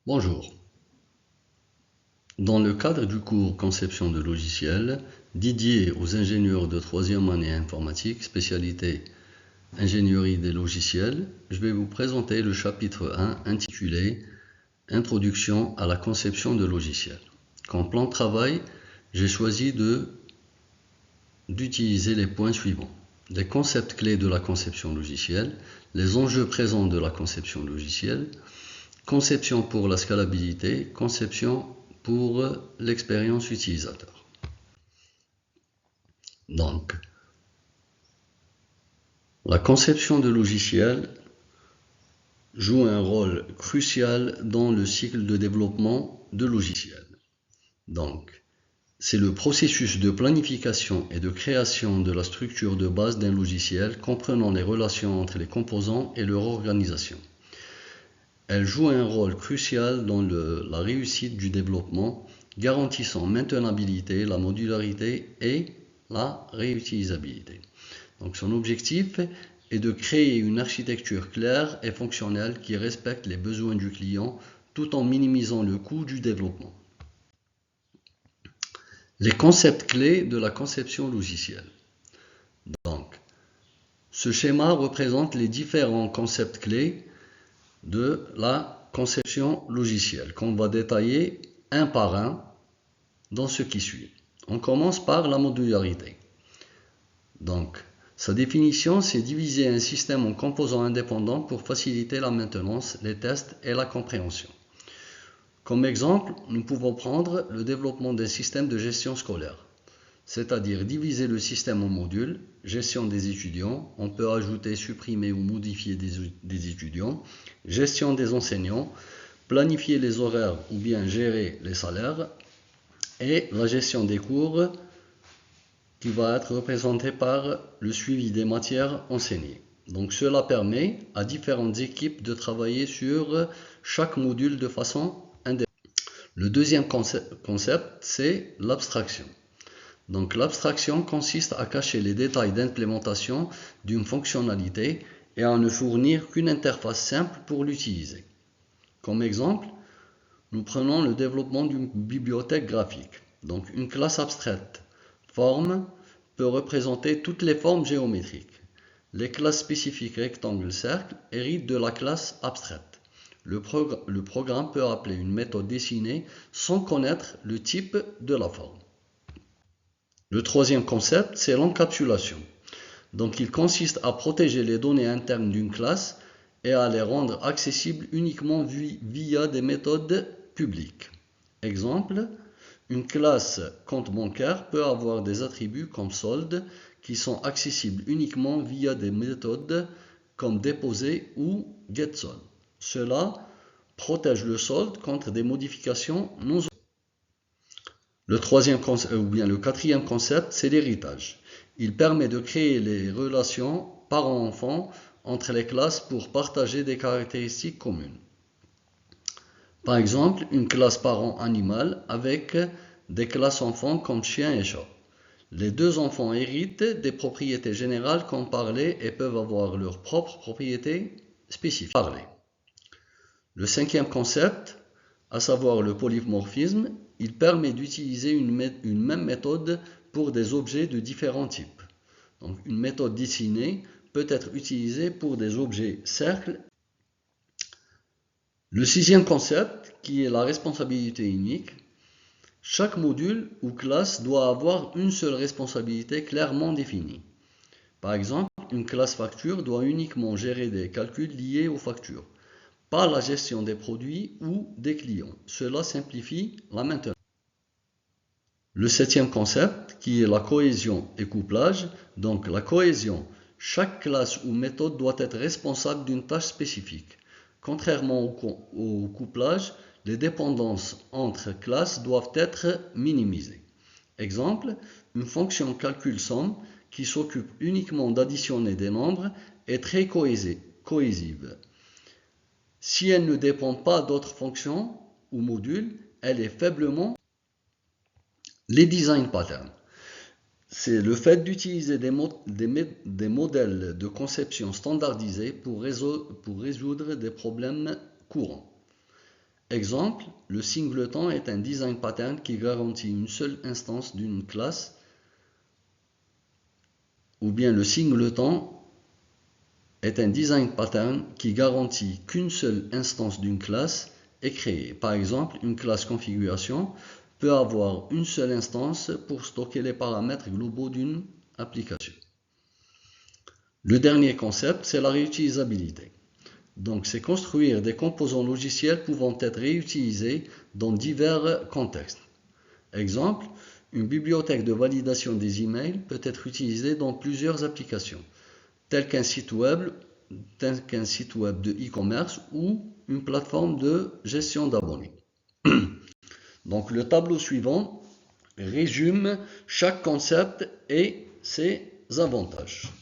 Bonjour. Dans le cadre du cours Conception de logiciels, dédié aux ingénieurs de troisième année informatique, spécialité Ingénierie des logiciels, je vais vous présenter le chapitre 1 intitulé Introduction à la conception de logiciels. Comme plan de travail, j'ai choisi d'utiliser les points suivants. Les concepts clés de la conception logicielle, les enjeux présents de la conception logicielle, conception pour la scalabilité, conception pour l'expérience utilisateur. Donc, la conception de logiciels joue un rôle crucial dans le cycle de développement de logiciels. Donc, c'est le processus de planification et de création de la structure de base d'un logiciel comprenant les relations entre les composants et leur organisation. Elle joue un rôle crucial dans la réussite du développement, garantissant maintenabilité, la modularité et la réutilisabilité. Donc son objectif est de créer une architecture claire et fonctionnelle qui respecte les besoins du client tout en minimisant le coût du développement. Les concepts clés de la conception logicielle. Donc, ce schéma représente les différents concepts clés de la conception logicielle qu'on va détailler un par un dans ce qui suit. On commence par la modularité. Donc, sa définition, c'est diviser un système en composants indépendants pour faciliter la maintenance, les tests et la compréhension. Comme exemple, nous pouvons prendre le développement des systèmes de gestion scolaire, c'est-à-dire diviser le système en modules, gestion des étudiants, on peut ajouter, supprimer ou modifier des étudiants, gestion des enseignants, planifier les horaires ou bien gérer les salaires, et la gestion des cours qui va être représentée par le suivi des matières enseignées. Donc cela permet à différentes équipes de travailler sur chaque module de façon indépendante. Le deuxième concept, c'est l'abstraction. Donc l'abstraction consiste à cacher les détails d'implémentation d'une fonctionnalité et à ne fournir qu'une interface simple pour l'utiliser. Comme exemple, nous prenons le développement d'une bibliothèque graphique. Donc une classe abstraite forme peut représenter toutes les formes géométriques. Les classes spécifiques rectangle, cercle héritent de la classe abstraite. Le programme peut appeler une méthode dessinée sans connaître le type de la forme. Le troisième concept, c'est l'encapsulation. Donc il consiste à protéger les données internes d'une classe et à les rendre accessibles uniquement via des méthodes publiques. Exemple, une classe compte bancaire peut avoir des attributs comme solde qui sont accessibles uniquement via des méthodes comme déposer ou getSolde. Cela protège le solde contre des modifications non autorisées. Le quatrième concept, c'est l'héritage. Il permet de créer les relations parent-enfant entre les classes pour partager des caractéristiques communes. Par exemple, une classe parent animal avec des classes enfants comme chien et chat. Les deux enfants héritent des propriétés générales comme parler et peuvent avoir leurs propres propriétés spécifiques. Le cinquième concept, à savoir le polymorphisme, il permet d'utiliser une même méthode pour des objets de différents types. Donc, une méthode dessinée peut être utilisée pour des objets cercles. Le sixième concept, qui est la responsabilité unique, chaque module ou classe doit avoir une seule responsabilité clairement définie. Par exemple, une classe facture doit uniquement gérer des calculs liés aux factures, pas la gestion des produits ou des clients. Cela simplifie la maintenance. Le septième concept, qui est la cohésion et couplage. Donc la cohésion, chaque classe ou méthode doit être responsable d'une tâche spécifique. Contrairement au couplage, les dépendances entre classes doivent être minimisées. Exemple, une fonction calcul somme qui s'occupe uniquement d'additionner des nombres est très cohésive. Si elle ne dépend pas d'autres fonctions ou modules, elle est faiblement. Les design patterns, c'est le fait d'utiliser des modèles de conception standardisés pour résoudre des problèmes courants. Exemple, le singleton est un design pattern qui garantit une seule instance d'une classe, ou bien le singleton est un design pattern qui garantit qu'une seule instance d'une classe est créée. Par exemple, une classe configuration peut avoir une seule instance pour stocker les paramètres globaux d'une application. Le dernier concept, c'est la réutilisabilité. Donc, c'est construire des composants logiciels pouvant être réutilisés dans divers contextes. Exemple, une bibliothèque de validation des emails peut être utilisée dans plusieurs applications, tel qu'un site web de e-commerce ou une plateforme de gestion d'abonnés. Donc, le tableau suivant résume chaque concept et ses avantages.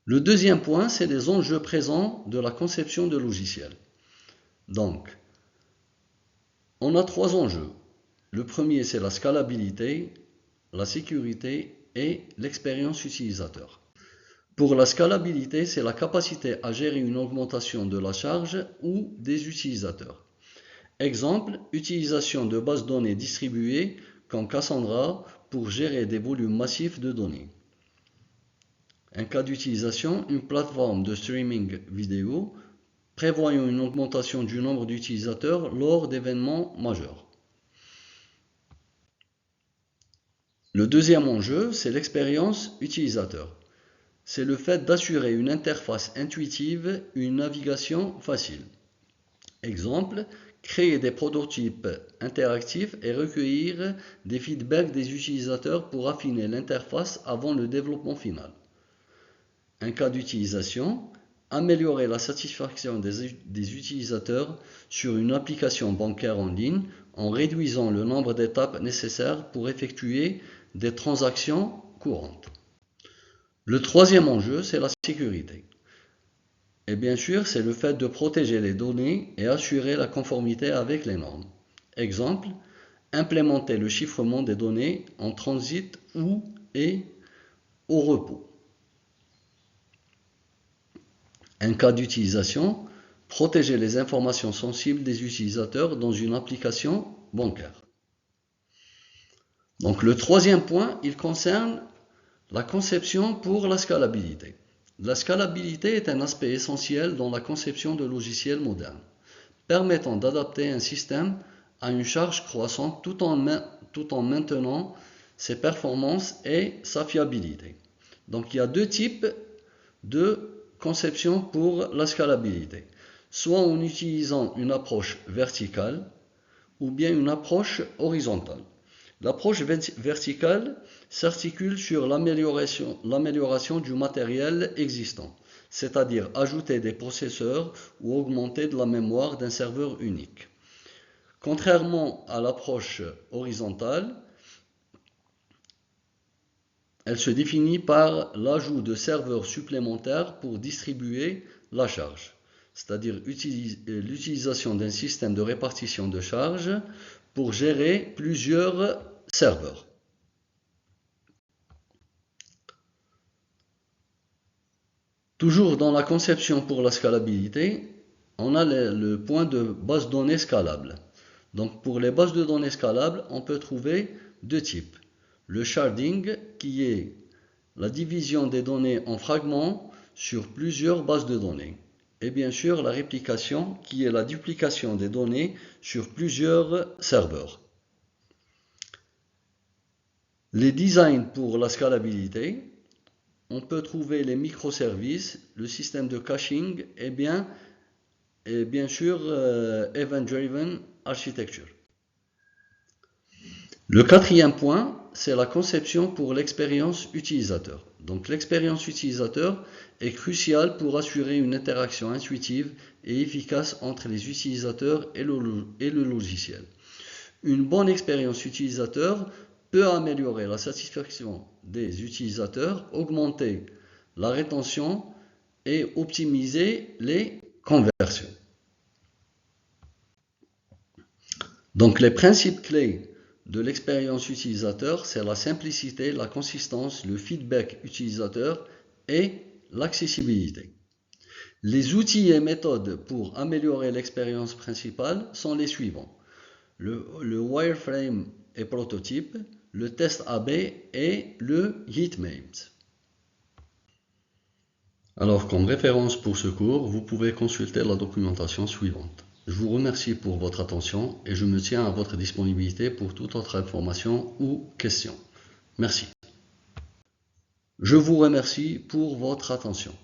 Le deuxième point, c'est les enjeux présents de la conception de logiciels. Donc, on a trois enjeux. Le premier, c'est la scalabilité, la sécurité et l'expérience utilisateur. Pour la scalabilité, c'est la capacité à gérer une augmentation de la charge ou des utilisateurs. Exemple, utilisation de bases de données distribuées comme Cassandra pour gérer des volumes massifs de données. Un cas d'utilisation, une plateforme de streaming vidéo prévoyant une augmentation du nombre d'utilisateurs lors d'événements majeurs. Le deuxième enjeu, c'est l'expérience utilisateur. C'est le fait d'assurer une interface intuitive, une navigation facile. Exemple, créer des prototypes interactifs et recueillir des feedbacks des utilisateurs pour affiner l'interface avant le développement final. Un cas d'utilisation, améliorer la satisfaction des utilisateurs sur une application bancaire en ligne en réduisant le nombre d'étapes nécessaires pour effectuer des transactions courantes. Le troisième enjeu, c'est la sécurité. Et bien sûr, c'est le fait de protéger les données et assurer la conformité avec les normes. Exemple, implémenter le chiffrement des données en transit ou et au repos. Un cas d'utilisation, protéger les informations sensibles des utilisateurs dans une application bancaire. Donc le troisième point, il concerne la conception pour la scalabilité. La scalabilité est un aspect essentiel dans la conception de logiciels modernes, permettant d'adapter un système à une charge croissante tout en maintenant ses performances et sa fiabilité. Donc il y a deux types de conception pour la scalabilité, soit en utilisant une approche verticale ou bien une approche horizontale. L'approche verticale s'articule sur l'amélioration du matériel existant, c'est-à-dire ajouter des processeurs ou augmenter de la mémoire d'un serveur unique. Contrairement à l'approche horizontale, elle se définit par l'ajout de serveurs supplémentaires pour distribuer la charge, c'est-à-dire l'utilisation d'un système de répartition de charge pour gérer plusieurs serveurs. Toujours dans la conception pour la scalabilité, on a le point de base de données scalable. Donc pour les bases de données scalables, on peut trouver deux types. Le sharding, qui est la division des données en fragments sur plusieurs bases de données. Et bien sûr, la réplication, qui est la duplication des données sur plusieurs serveurs. Les designs pour la scalabilité, on peut trouver les microservices, le système de caching et bien sûr Event-Driven Architecture. Le quatrième point, c'est la conception pour l'expérience utilisateur. Donc l'expérience utilisateur est cruciale pour assurer une interaction intuitive et efficace entre les utilisateurs et le logiciel. Une bonne expérience utilisateur peut améliorer la satisfaction des utilisateurs, augmenter la rétention et optimiser les conversions. Donc les principes clés de l'expérience utilisateur, c'est la simplicité, la consistance, le feedback utilisateur et l'accessibilité. Les outils et méthodes pour améliorer l'expérience principale sont les suivants. Le wireframe et prototype, le test AB et le heatmate. Alors, comme référence pour ce cours, vous pouvez consulter la documentation suivante. Je vous remercie pour votre attention et je me tiens à votre disponibilité pour toute autre information ou question. Merci. Je vous remercie pour votre attention.